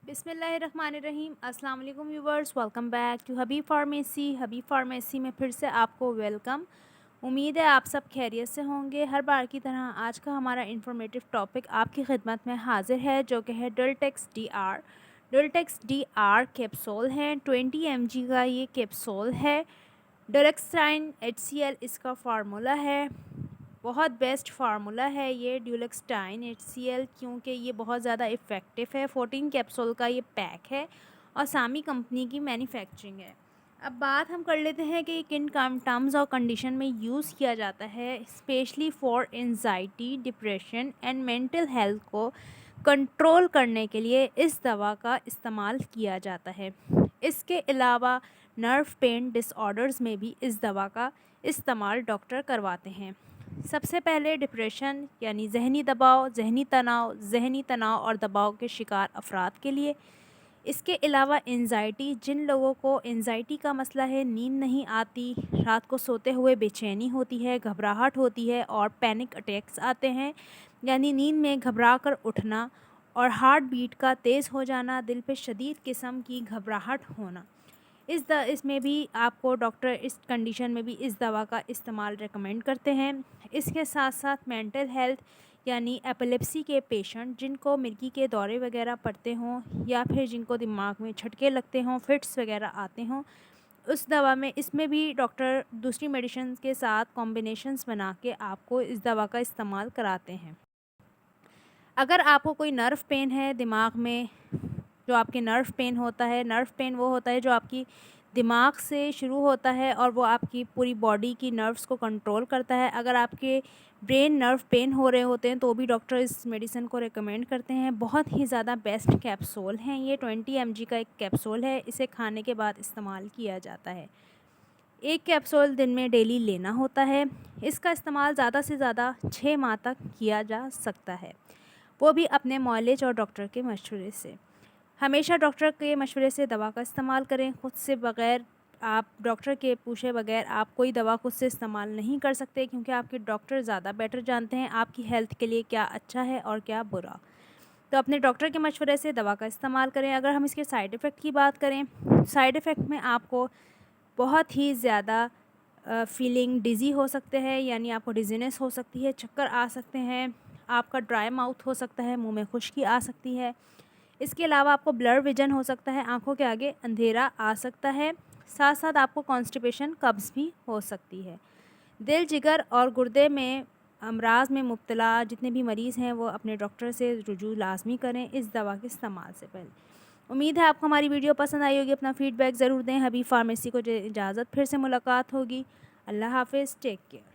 बिस्मिल्लाहिर्रहमानिर्रहीम। अस्सलाम वालेकुम viewers, welcome back to Habib pharmacy. Habib pharmacy में फिर से आपको वेलकम। उम्मीद है आप सब खैरियत से होंगे। हर बार की तरह आज का हमारा इंफॉर्मेटिव टॉपिक आपकी खिदमत में हाजिर है, जो कि है Dultex D R. Dultex D R capsule हैं, 20 mg का ये कैप्सूल है। डुलक्सटाइन HCl इसका फार्मूला है। बहुत बेस्ट फार्मूला है ये ड्यूलक्सटाइन HCl, क्योंकि ये बहुत ज़्यादा इफ़ेक्टिव है। 14 कैप्सूल का ये पैक है और सामी कंपनी की मैन्युफैक्चरिंग है। अब बात हम कर लेते हैं कि किन टर्म्स और कंडीशन में यूज़ किया जाता है। Specially for anxiety, depression and mental health को कंट्रोल करने के लिए इस दवा का इस्तेमाल किया जाता है। इसके अलावा नर्व पेन डिसऑर्डर्स में भी इस दवा का इस्तेमाल डॉक्टर करवाते हैं। सबसे पहले डिप्रेशन यानी जहनी तनाव और दबाव के शिकार अफराद के लिए। इसके अलावा एंजाइटी, जिन लोगों को एंजाइटी का मसला है, नींद नहीं आती, रात को सोते हुए बेचैनी होती है, घबराहट होती है और पैनिक अटैक्स आते हैं, यानी नींद में घबरा कर उठना और हार्ट बीट का तेज़ हो जाना, दिल पे शदीद किस्म की घबराहट होना। इसमें भी आपको डॉक्टर इस कंडीशन में भी इस दवा का इस्तेमाल रेकमेंड करते हैं। इसके साथ साथ मेंटल हेल्थ यानी एपिलेप्सी के पेशेंट, जिनको मिर्गी के दौरे वगैरह पड़ते हों या फिर जिनको दिमाग में झटके लगते हों, फिट्स वगैरह आते हों, उस दवा में इसमें भी डॉक्टर दूसरी मेडिसिन के साथ कॉम्बिनेशंस बना के आपको इस दवा का इस्तेमाल कराते हैं। अगर आपको कोई नर्व पेन है दिमाग में, जो आपके नर्व पेन होता है, नर्व पेन वो होता है जो आपकी दिमाग से शुरू होता है और वो आपकी पूरी बॉडी की नर्व्स को कंट्रोल करता है। अगर आपके ब्रेन नर्व पेन हो रहे होते हैं तो भी डॉक्टर इस मेडिसिन को रेकमेंड करते हैं। बहुत ही ज़्यादा बेस्ट कैप्सूल हैं ये। 20 mg का एक कैप्सूल है। इसे खाने के बाद इस्तेमाल किया जाता है। एक कैप्सूल दिन में डेली लेना होता है। इसका इस्तेमाल ज़्यादा से ज़्यादा 6 माह तक किया जा सकता है, वो भी अपने मॉलेज और डॉक्टर के मशवरे से। हमेशा डॉक्टर के मशवरे से दवा का इस्तेमाल करें। खुद से बग़ैर, आप डॉक्टर के पूछे बगैर आप कोई दवा खुद से इस्तेमाल नहीं कर सकते, क्योंकि आपके डॉक्टर ज़्यादा बेटर जानते हैं आपकी हेल्थ के लिए क्या अच्छा है और क्या बुरा। तो अपने डॉक्टर के मशवरे से दवा का इस्तेमाल करें। अगर हम इसके साइड इफ़ेक्ट की बात करें, साइड इफ़ेक्ट में आपको बहुत ही ज़्यादा फीलिंग डिज़ी हो सकते हैं, यानी आपको डिज़ीनेस हो सकती है, चक्कर आ सकते हैं, आपका ड्राई माउथ हो सकता है, मुंह में खुश्की आ सकती है। इसके अलावा आपको ब्लर विजन हो सकता है, आँखों के आगे अंधेरा आ सकता है। साथ साथ आपको कॉन्स्टिपेशन, कब्ज़ भी हो सकती है। दिल, जिगर और गुर्दे में अमराज में मुब्तला जितने भी मरीज़ हैं वो अपने डॉक्टर से रुजू लाजमी करें इस दवा के इस्तेमाल से पहले। उम्मीद है आपको हमारी वीडियो पसंद आई होगी। अपना फ़ीडबैक ज़रूर दें। हबीब फार्मेसी को इजाज़त, फिर से मुलाकात होगी। अल्लाह हाफ़िज़, टेक केयर।